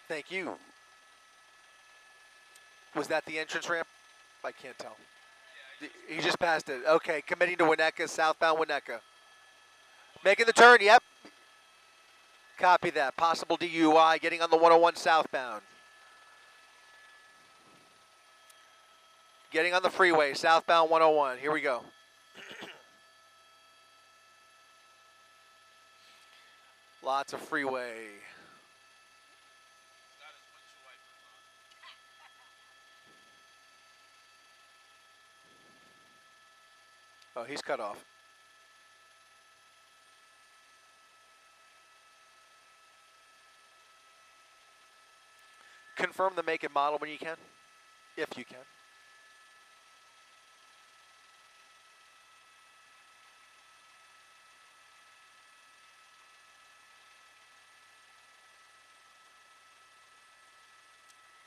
Thank you. Was that the entrance ramp? I can't tell. He just passed it. Okay, committing to Winnetka, southbound Winnetka. Making the turn, yep. Copy that. Possible DUI, getting on the 101 southbound. Getting on the freeway, southbound 101. Here we go. Lots of freeway. Oh, he's cut off. Confirm the make and model when you can, if you can.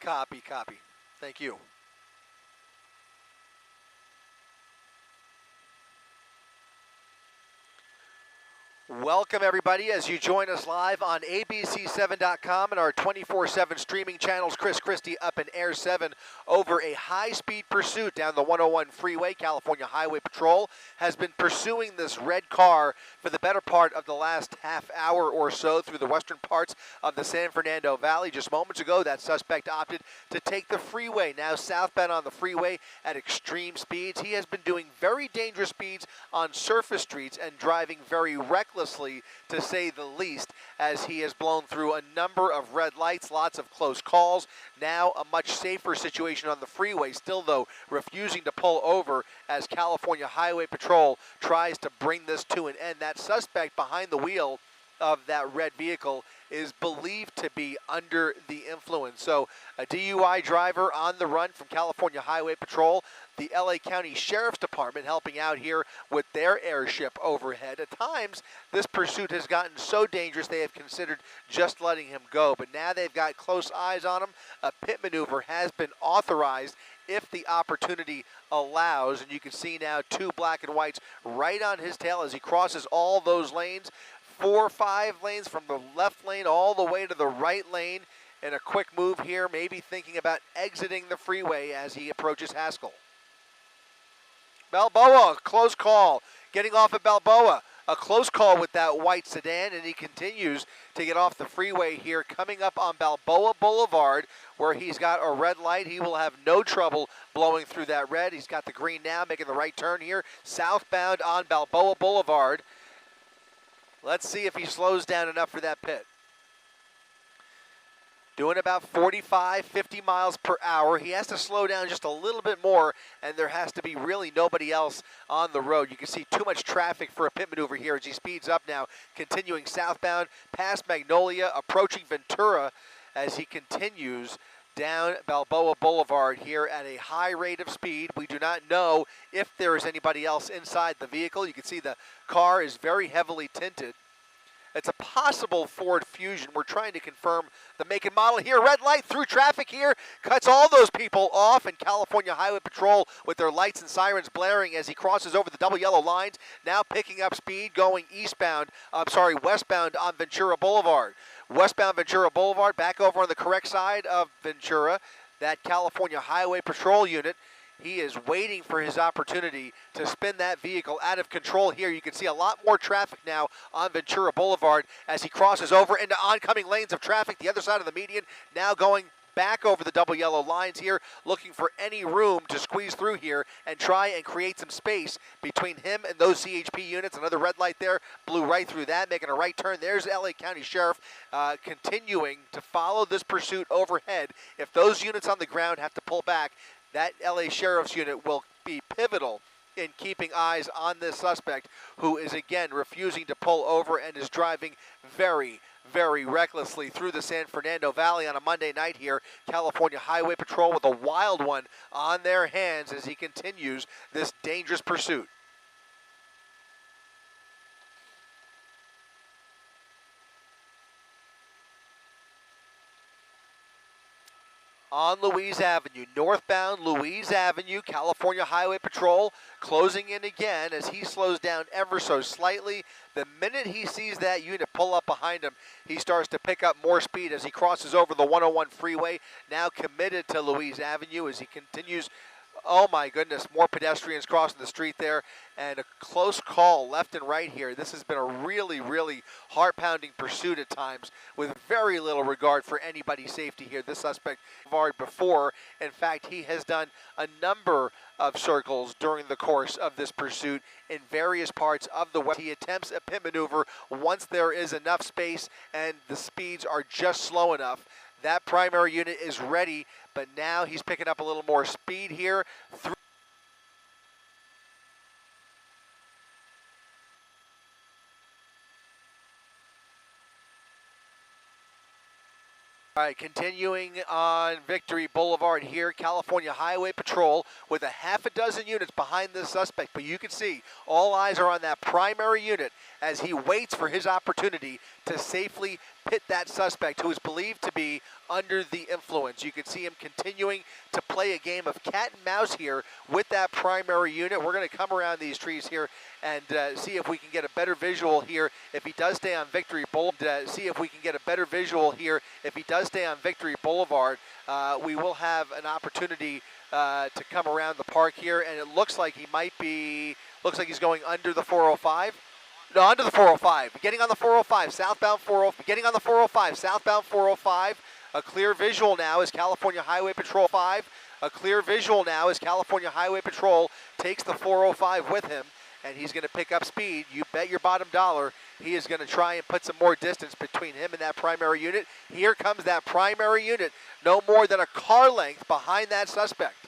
Copy, copy. Thank you. Welcome, everybody, as you join us live on abc7.com and our 24/7 streaming channels. Chris Christie up in Air 7 over a high-speed pursuit down the 101 freeway. California Highway Patrol has been pursuing this red car for the better part of the last half hour or so through the western parts of the San Fernando Valley. Just moments ago, that suspect opted to take the freeway, now southbound on the freeway at extreme speeds. He has been doing very dangerous speeds on surface streets and driving very recklessly, to say the least, as he has blown through a number of red lights, lots of close calls. Now a much safer situation on the freeway, still though refusing to pull over as California Highway Patrol tries to bring this to an end. That suspect behind the wheel of that red vehicle is believed to be under the influence. So a DUI driver on the run from California Highway Patrol, the LA County Sheriff's Department helping out here with their airship overhead. At times, this pursuit has gotten so dangerous they have considered just letting him go, but now they've got close eyes on him. A pit maneuver has been authorized if the opportunity allows, and you can see now two black and whites right on his tail as he crosses all those lanes. 4 or 5 lanes from the left lane all the way to the right lane, and a quick move here, maybe thinking about exiting the freeway as he approaches Haskell. Balboa, close call, getting off at Balboa. A close call with that white sedan, and he continues to get off the freeway here, coming up on Balboa Boulevard, where he's got a red light. He will have no trouble blowing through that red. He's got the green now, making the right turn here, southbound on Balboa Boulevard. Let's see if he slows down enough for that pit. Doing about 45, 50 miles per hour. He has to slow down just a little bit more, and there has to be really nobody else on the road. You can see too much traffic for a pit maneuver here as he speeds up now, continuing southbound past Magnolia, approaching Ventura as he continues down Balboa Boulevard here at a high rate of speed. We do not know if there is anybody else inside the vehicle. You can see the car is very heavily tinted. It's a possible Ford Fusion. We're trying to confirm the make and model here. Red light through traffic here, cuts all those people off, and California Highway Patrol with their lights and sirens blaring as he crosses over the double yellow lines, now picking up speed, going westbound on Ventura Boulevard. Westbound Ventura Boulevard, back over on the correct side of Ventura. That California Highway Patrol unit, he is waiting for his opportunity to spin that vehicle out of control here. You can see a lot more traffic now on Ventura Boulevard as he crosses over into oncoming lanes of traffic, the other side of the median, now going back over the double yellow lines here, looking for any room to squeeze through here and try and create some space between him and those CHP units. Another red light there, blew right through that, making a right turn. There's LA County Sheriff continuing to follow this pursuit overhead. If those units on the ground have to pull back, that LA Sheriff's unit will be pivotal in keeping eyes on this suspect, who is again refusing to pull over and is driving very, very recklessly through the San Fernando Valley on a Monday night here. California Highway Patrol with a wild one on their hands as he continues this dangerous pursuit. on Louise Avenue, northbound Louise Avenue, California Highway Patrol closing in again as he slows down ever so slightly. The minute he sees that unit pull up behind him, he starts to pick up more speed as he crosses over the 101 freeway, now committed to Louise Avenue as he continues. Oh my goodness, more pedestrians crossing the street there, and a close call left and right here. This has been a really, really heart-pounding pursuit at times with very little regard for anybody's safety here. This suspect before, in fact, he has done a number of circles during the course of this pursuit in various parts of the west. He attempts a pit maneuver once there is enough space and the speeds are just slow enough. That primary unit is ready, but now he's picking up a little more speed here. All right, continuing on Victory Boulevard here, California Highway Patrol with a half a dozen units behind this suspect, but you can see all eyes are on that primary unit as he waits for his opportunity to safely pit that suspect who is believed to be under the influence. You can see him continuing to play a game of cat and mouse here with that primary unit. We're going to come around these trees here and see if we can get a better visual here if he does stay on Victory Boulevard. We will have an opportunity to come around the park here, and it looks like he's going under the 405. No, under the 405. Getting on the 405, southbound 405. A clear visual now as California Highway Patrol 5. A clear visual now as California Highway Patrol takes the 405 with him, and he's going to pick up speed. You bet your bottom dollar he is going to try and put some more distance between him and that primary unit. Here comes that primary unit, no more than a car length behind that suspect.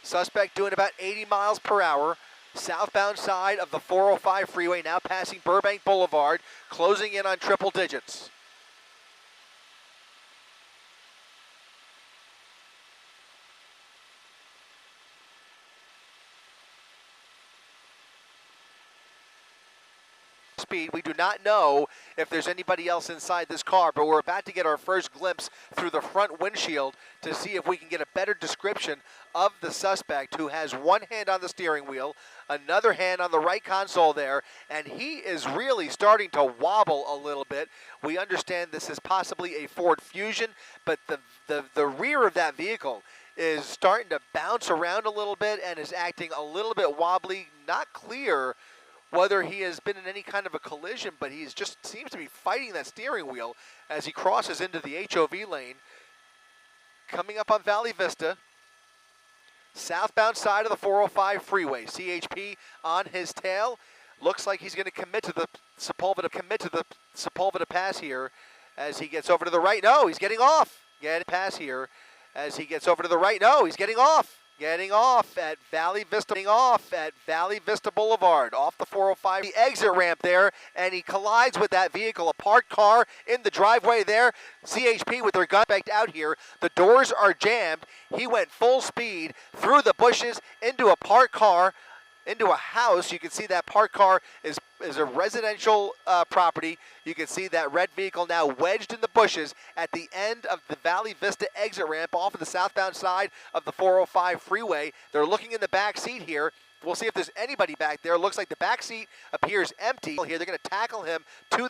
Suspect doing about 80 miles per hour. Southbound side of the 405 freeway, now passing Burbank Boulevard, closing in on triple digits. Speed. We do not know if there's anybody else inside this car, but we're about to get our first glimpse through the front windshield to see if we can get a better description of the suspect, who has one hand on the steering wheel, another hand on the right console there, and he is really starting to wobble a little bit. We understand this is possibly a Ford Fusion, but the rear of that vehicle is starting to bounce around a little bit and is acting a little bit wobbly. Not clear whether he has been in any kind of a collision, but he just seems to be fighting that steering wheel as he crosses into the HOV lane. Coming up on Valley Vista, southbound side of the 405 freeway. CHP on his tail. Looks like he's going to commit to the Sepulveda pass here as he gets over to the right. No, he's getting off. Getting pass here as he gets over to the right. No, he's getting off. Getting off at Valley Vista Boulevard, off the 405, the exit ramp there, and he collides with that vehicle, a parked car in the driveway there. CHP with their gun backed out here. The doors are jammed. He went full speed through the bushes into a parked car, into a house. You can see that parked car is a residential property. You can see that red vehicle now wedged in the bushes at the end of the Valley Vista exit ramp off of the southbound side of the 405 freeway. They're looking in the back seat here. We'll see if there's anybody back there. Looks like the back seat appears empty. Here, they're going to tackle him to